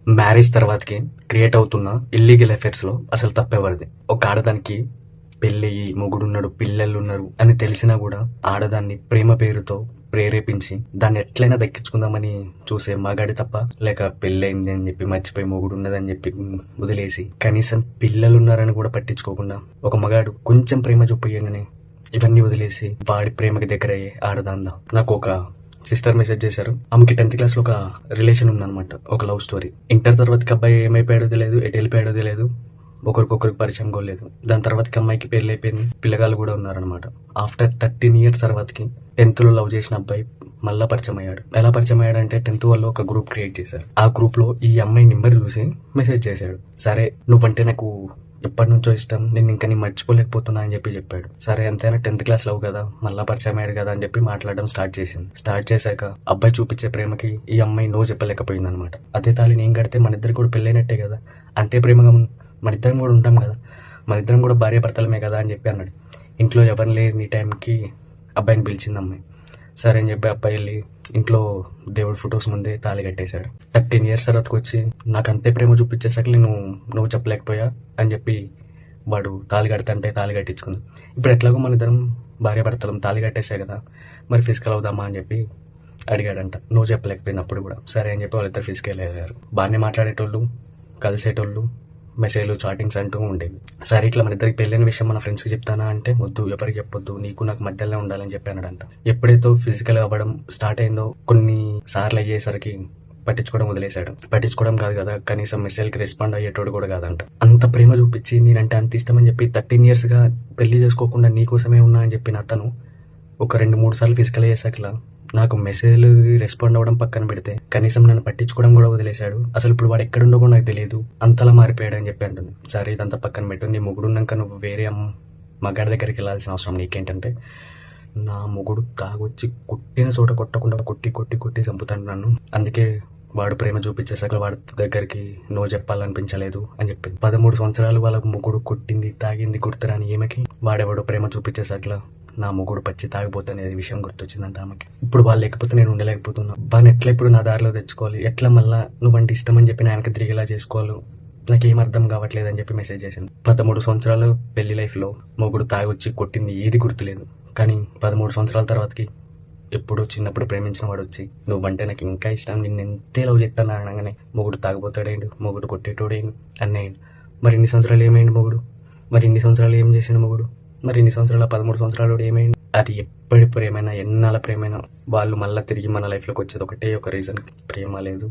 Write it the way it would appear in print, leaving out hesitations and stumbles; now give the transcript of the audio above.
Marriage తర్వాతకి create అవుతున్న illegal అఫైర్స్లో అసలు తప్పెవరిది? ఒక ఆడదానికి పెళ్ళయి మొగుడున్నాడు పిల్లలున్నారు అని తెలిసినా కూడా ఆడదాన్ని ప్రేమ పేరుతో ప్రేరేపించి దాన్ని ఎట్లయినా దక్కించుకుందామని చూసే మగాడి తప్ప, లేక పెళ్ళయింది అని చెప్పి మర్చిపోయి మొగుడు ఉన్నదని చెప్పి వదిలేసి కనీసం పిల్లలున్నారని కూడా పట్టించుకోకుండా ఒక మగాడు కొంచెం ప్రేమ చూపించగానే ఇవన్నీ వదిలేసి వాడి ప్రేమకి దగ్గర అయ్యే ఆడదాందా. నాకు ఒక సిస్టర్ మెసేజ్ చేశారు. ఆమెకి 10th క్లాస్ లో ఒక రిలేషన్ ఉందన్నమాట, ఒక లవ్ స్టోరీ. ఇంటర్ తర్వాతకి అబ్బాయి ఏమైపోయాడో తెలియదు, ఎటు వెళ్ళిపోయాడో తెలియదు, ఒకరికొకరికి పరిచయం కూడా లేదు. దాని తర్వాతకి అమ్మాయికి పెళ్లి అయిపోయింది, పిల్లగాళ్ళు కూడా ఉన్నారనమాట. ఆఫ్టర్ 13 years తర్వాతకి 10th లో లవ్ చేసిన అబ్బాయి మళ్ళా పరిచయం అయ్యాడు. ఎలా పరిచయం అయ్యాడంటే 10th వాళ్ళు ఒక గ్రూప్ క్రియేట్ చేశారు. ఆ గ్రూప్ లో ఈ అమ్మాయి నెంబర్ చూసి మెసేజ్ చేశాడు. సరే నువ్వంటే నాకు ఎప్పటి నుంచో ఇష్టం, నేను ఇంకా నీ మర్చిపోలేకపోతున్నా అని చెప్పాడు. సరే ఎంతైనా 10th క్లాస్ లవ్ కదా, మళ్ళా పరిచయం అయ్యాడు కదా అని చెప్పి మాట్లాడడం స్టార్ట్ చేసింది. స్టార్ట్ చేశాక అబ్బాయి చూపించే ప్రేమకి ఈ అమ్మాయి నో చెప్పలేకపోయింది అనమాట. అదే తాళి నేను కడితే మన ఇద్దరు కూడా పెళ్ళైనట్టే కదా, అంతే ప్రేమగా మన ఇద్దరం కూడా ఉంటాం కదా, మన ఇద్దరం కూడా భార్య భర్తలమే కదా అని చెప్పి అన్నాడు. ఇంట్లో ఎవరు లేని టైంకి అబ్బాయిని పిలిచింది అమ్మాయి. సరే అని చెప్పి అబ్బాయి వెళ్ళి ఇంట్లో దేవుడి ఫొటోస్ ముందే తాళి కట్టేశాడు. 13 years తర్వాతకు వచ్చి నాకు అంతే ప్రేమ చూపించేసాక నువ్వు చెప్పలేకపోయా అని చెప్పి వాడు తాళి కడతంటే తాళి కట్టించుకుంది. ఇప్పుడు ఎట్లాగో మన ఇద్దరం భార్య భర్తలం, తాళి కట్టేసా కదా, మరి ఫిజికల్ అవుదామా అని చెప్పి అడిగాడంట. నువ్వు చెప్పలేకపోయినప్పుడు కూడా సరే అని చెప్పి వాళ్ళిద్దరు ఫిజికల్ అయ్యారు. బాగానే మాట్లాడేటోళ్ళు, కలిసేటోళ్ళు, మెసేజ్లు చాటింగ్స్ అంటూ ఉండేవి. సరే ఇట్లా మన ఇద్దరికి పెళ్ళైన విషయం మన ఫ్రెండ్స్కి చెప్తానా అంటే వద్దు, ఎవరికి చెప్పొద్దు, నీకు నాకు మధ్యలో ఉండాలని చెప్పానడంట. ఎప్పుడైతే ఫిజికల్ అవ్వడం స్టార్ట్ అయిందో కొన్ని సార్లు అయ్యేసరికి పట్టించుకోవడం వదిలేశాడు. పట్టించుకోవడం కాదు కదా, కనీసం మెసేజ్కి రెస్పాండ్ అయ్యేటోడు కూడా కాదంట. అంత ప్రేమ చూపించి నేనంటే అంత ఇష్టం అని చెప్పి 13 years పెళ్లి చేసుకోకుండా నీకోసమే ఉన్నా అని చెప్పిన అతను ఒక 2-3 సార్లు ఫిజికల్ అయ్యేసాకలా నాకు మెసేజ్లు రెస్పాండ్ అవ్వడం పక్కన పెడితే కనీసం నన్ను పట్టించుకోవడం కూడా వదిలేశాడు. అసలు ఇప్పుడు వాడు ఎక్కడుండో కూడా నాకు తెలియదు, అంతలా మారిపోయాడు అని చెప్పి అంటుంది. సరే ఇదంతా పక్కన పెట్టు, నీ మొగుడున్నాక నువ్వు వేరే మగాడి దగ్గరికి వెళ్ళాల్సిన అవసరం నీకేంటంటే, నా మొగుడు తాగొచ్చి కొట్టిన చోట కొట్టకుండా కొట్టి చంపుతాడు నన్ను, అందుకే వాడు ప్రేమ చూపించేసాక వాడి దగ్గరికి నో చెప్పాలనిపించలేదు అని చెప్పింది. 13 సంవత్సరాలు వాళ్ళ మొగుడు కొట్టింది తాగింది గుర్తురాని ఈమెకి వాడెవడో ప్రేమ చూపించేసాక నా మొగుడు పచ్చి తాగిపోతే అనేది విషయం గుర్తొచ్చిందంట ఆమెకి. ఇప్పుడు వాళ్ళు లేకపోతే నేను ఉండలేకపోతున్నా, బాగా ఎట్లా ఇప్పుడు నా దారిలో తెచ్చుకోవాలి, ఎట్లా మళ్ళా నువ్వంటే ఇష్టం అని చెప్పి ఆయనకి తిరిగేలా చేసుకోవాలి, నాకేం అర్థం కావట్లేదు అని చెప్పి మెసేజ్ చేసింది. 13 సంవత్సరాలు పెళ్లి లైఫ్లో మొగుడు తాగొచ్చి కొట్టింది ఏది గుర్తులేదు, కానీ 13 సంవత్సరాల తర్వాతకి ఎప్పుడో చిన్నప్పుడు ప్రేమించిన వాడు వచ్చి నువ్వంటే నాకు ఇంకా ఇష్టం, నిన్ను ఎంతే లవ్ చేస్తాను అనగానే మొగుడు తాగబోతాడేండు, మొగుడు కొట్టేటోడేండు అన్నయ్యండు. మరి ఇన్ని సంవత్సరాలు ఏమైంది మొగుడు, మరి ఇన్ని సంవత్సరాలు ఏం చేసిన మొగుడు, మరి ఇన్ని సంవత్సరాల 13 సంవత్సరాలు ఏమైంది? అది ఎప్పటి ప్రేమైనా ఎన్నాళ్ళ ప్రేమైనా వాళ్ళు మళ్ళీ తిరిగి మన లైఫ్లోకి వచ్చేది ఒకటే ఒక రీజన్, ప్రేమ లేదు,